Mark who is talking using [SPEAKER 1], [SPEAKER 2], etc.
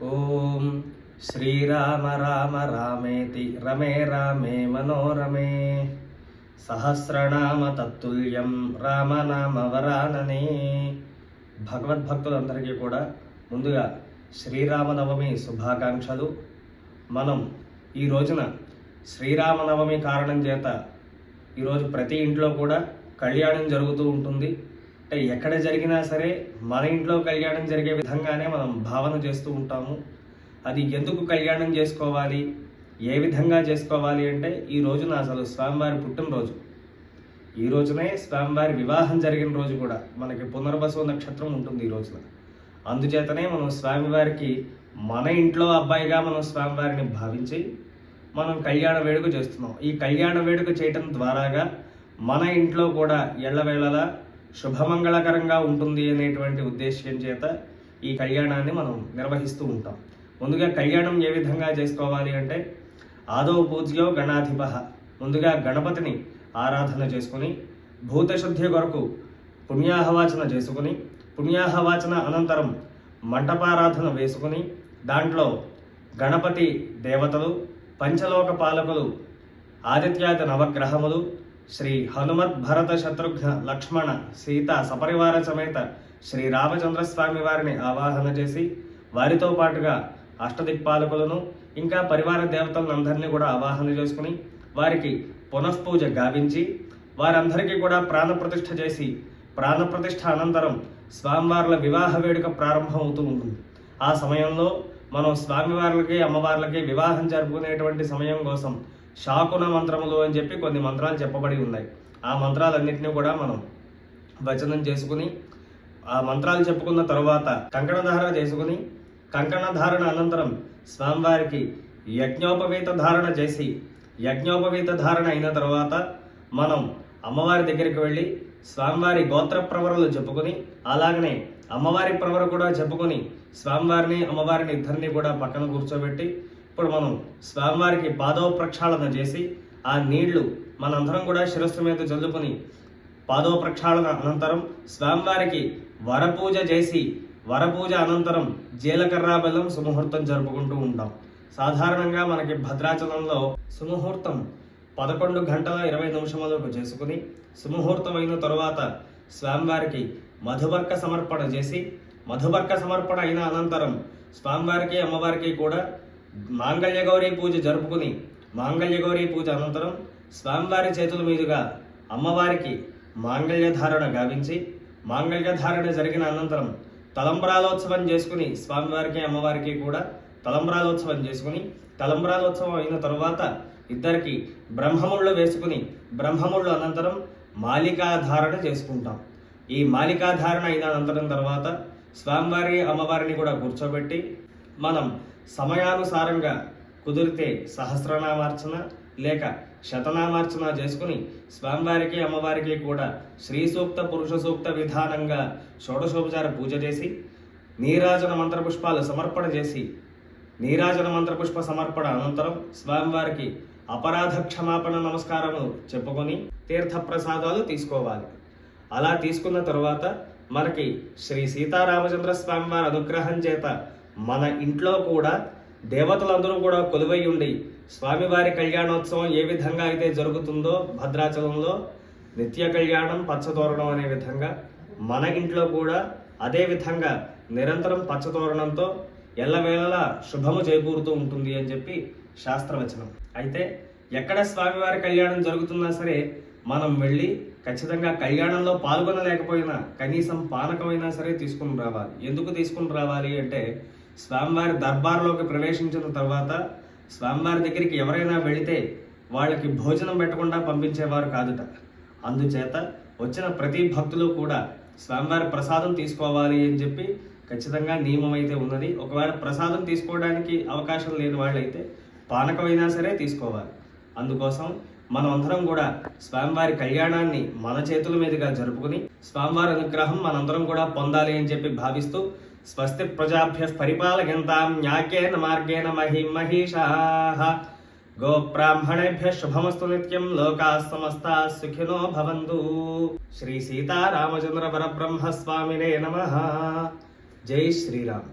[SPEAKER 1] ఓం శ్రీరామ రామ రామేతి రమే రామే మనోరమే సహస్రనామ తత్తుల్యం రామనామ వరాననే. భగవద్భక్తులందరికీ కూడా ముందుగా శ్రీరామనవమి శుభాకాంక్షలు. మనం ఈ రోజున శ్రీరామనవమి కారణం చేత ఈరోజు ప్రతి ఇంట్లో కూడా కళ్యాణం జరుగుతూ ఉంటుంది. అంటే ఎక్కడ జరిగినా సరే మన ఇంట్లో కళ్యాణం జరిగే విధంగానే మనం భావన చేస్తూ ఉంటాము. అది ఎందుకు కళ్యాణం చేసుకోవాలి, ఏ విధంగా చేసుకోవాలి అంటే ఈ రోజున అసలు స్వామివారి పుట్టినరోజు, ఈ రోజునే స్వామివారి వివాహం జరిగిన రోజు కూడా మనకి పునర్వసు నక్షత్రం ఉంటుంది ఈ రోజున. అందుచేతనే మనం స్వామివారికి మన ఇంట్లో అబ్బాయిగా మనం స్వామివారిని భావించి మనం కళ్యాణ వేడుక చేస్తున్నాం. ఈ కళ్యాణ వేడుక చేయటం ద్వారాగా మన ఇంట్లో కూడా ఎల్లవేళలా శుభమంగళకరంగా ఉంటుంది అనేటువంటి ఉద్దేశ్యం చేత ఈ కళ్యాణాన్ని మనం నిర్వహిస్తూ ఉంటాం. ముందుగా కళ్యాణం ఏ విధంగా చేసుకోవాలి అంటే ఆదౌ పూజ్యో గణాధిప, ముందుగా గణపతిని ఆరాధన చేసుకుని భూతశుద్ధి కొరకు పుణ్యాహవాచన చేసుకుని పుణ్యాహవాచన అనంతరం మంటపారాధన వేసుకుని దాంట్లో గణపతి దేవతలు, పంచలోక పాలకులు, ఆదిత్యాది నవగ్రహములు, శ్రీ హనుమత్ భరత శత్రుఘ్న లక్ష్మణ సీత సపరివార సమేత శ్రీ రామచంద్రస్వామి వారిని ఆవాహన చేసి వారితో పాటుగా అష్టదిక్పాలకులను ఇంకా పరివార దేవతలందరినీ కూడా ఆవాహన చేసుకుని వారికి పునఃపూజ గావించి వారందరికీ కూడా ప్రాణప్రతిష్ఠ చేసి ప్రాణప్రతిష్ఠ అనంతరం స్వామివార్ల వివాహ వేడుక ప్రారంభం అవుతూ ఉంటుంది. ఆ సమయంలో మనం స్వామివార్లకి అమ్మవార్లకి వివాహం జరుపుకునేటువంటి సమయం కోసం శాకున మంత్రములు అని చెప్పి కొన్ని మంత్రాలు చెప్పబడి ఉన్నాయి. ఆ మంత్రాలన్నింటినీ కూడా మనం వచనం చేసుకుని ఆ మంత్రాలు చెప్పుకున్న తర్వాత కంకణధారణ చేసుకుని కంకణధారణ అనంతరం స్వామివారికి యజ్ఞోపవీత ధారణ చేసి యజ్ఞోపవీత ధారణ అయిన తర్వాత మనం అమ్మవారి దగ్గరికి వెళ్ళి స్వామివారి గోత్ర ప్రవరలు చెప్పుకొని అలాగనే అమ్మవారి ప్రవర కూడా చెప్పుకొని స్వామివారిని అమ్మవారిని ఇద్దరిని కూడా పక్కన కూర్చోబెట్టి ఇప్పుడు మనం స్వామివారికి పాదవ ప్రక్షాళన చేసి ఆ నీళ్లు మనందరం కూడా శిరస్సు మీద చల్లుకొని పాదవ ప్రక్షాళన అనంతరం స్వామివారికి వరపూజ చేసి వరపూజ అనంతరం జీలకర్ర బెల్లం సుముహూర్తం జరుపుకుంటూ ఉంటాం. సాధారణంగా మనకి భద్రాచలంలో సుముహూర్తం 11 గంటల 20 నిమిషములకు చేసుకుని సుముహూర్తం అయిన తరువాత స్వామివారికి మధుబర్క సమర్పణ చేసి మధుబర్క సమర్పణ అయిన అనంతరం స్వామివారికి అమ్మవారికి కూడా మాంగళ్యగౌరీ పూజ జరుపుకుని మాంగళ్యగౌరీ పూజ అనంతరం స్వామివారి చేతుల మీదుగా అమ్మవారికి మాంగళ్యధారణ గావించి మాంగళ్యధారణ జరిగిన అనంతరం తలంబ్రాలోత్సవం చేసుకుని స్వామివారికి అమ్మవారికి కూడా తలంబ్రాలోత్సవం చేసుకుని తలంబ్రాలోత్సవం అయిన తరువాత ఇద్దరికి బ్రహ్మముళ్ళు వేసుకుని బ్రహ్మముళ్ళు అనంతరం మాలికాధారణ చేసుకుంటాం. ఈ మాలికాధారణ అయిన అనంతరం తర్వాత స్వామివారి అమ్మవారిని కూడా కూర్చోబెట్టి మనం సమయానుసారంగా కుదిరితే సహస్రనామార్చన లేక శతనామార్చన చేసుకుని స్వామివారికి అమ్మవారికి కూడా శ్రీ సూక్త పురుష సూక్త విధానంగా షోడశోపచార పూజ చేసి నీరాజన మంత్రపుష్పాలు సమర్పణ చేసి నీరాజన మంత్రపుష్ప సమర్పణ అనంతరం స్వామివారికి అపరాధ క్షమాపణ నమస్కారము చెప్పుకొని తీర్థప్రసాదాలు తీసుకోవాలి. అలా తీసుకున్న తరువాత మనకి శ్రీ సీతారామచంద్ర స్వామివారి అనుగ్రహం చేత మన ఇంట్లో కూడా దేవతలందరూ కూడా కొలువై ఉండి స్వామివారి కళ్యాణోత్సవం ఏ విధంగా అయితే జరుగుతుందో భద్రాచలంలో నిత్య కళ్యాణం పచ్చతోరణం అనే విధంగా మన ఇంట్లో కూడా అదే విధంగా నిరంతరం పచ్చతోరణంతో ఎల్లవేళలా శుభము చేకూరుతూ ఉంటుంది అని చెప్పి శాస్త్రవచనం. అయితే ఎక్కడ స్వామివారి కళ్యాణం జరుగుతున్నా సరే మనం వెళ్ళి ఖచ్చితంగా కళ్యాణంలో పాల్గొనలేకపోయినా కనీసం పానకమైనా సరే తీసుకుని రావాలి. ఎందుకు తీసుకుని రావాలి అంటే స్వామివారి దర్బార్లోకి ప్రవేశించిన తర్వాత స్వామివారి దగ్గరికి ఎవరైనా వెళితే వాళ్ళకి భోజనం పెట్టకుండా పంపించేవారు కాదుట. అందుచేత వచ్చిన ప్రతి భక్తులు కూడా స్వామివారి ప్రసాదం తీసుకోవాలి అని చెప్పి ఖచ్చితంగా నియమం అయితే ఉన్నది. ఒకవేళ ప్రసాదం తీసుకోవడానికి అవకాశం లేని వాళ్ళైతే పానకమైనా సరే తీసుకోవాలి. అందుకోసం మనం అందరం కూడా స్వామివారి కళ్యాణాన్ని మన చేతుల మీదుగా జరుపుకుని స్వామివారి అనుగ్రహం మనందరం కూడా పొందాలి అని చెప్పి భావిస్తూ స్వస్తి ప్రజాభ్య పరిపాలయంతాం న్యాయేన మార్గేణ మహిమహీషాః గోబ్రాహ్మణేభ్య శుభమస్తు నిత్యం లోకాః సమస్తాః సుఖినో భవంతు. శ్రీ సీతారామచంద్ర పరబ్రహ్మ స్వామినే నమః. జై శ్రీరామ్.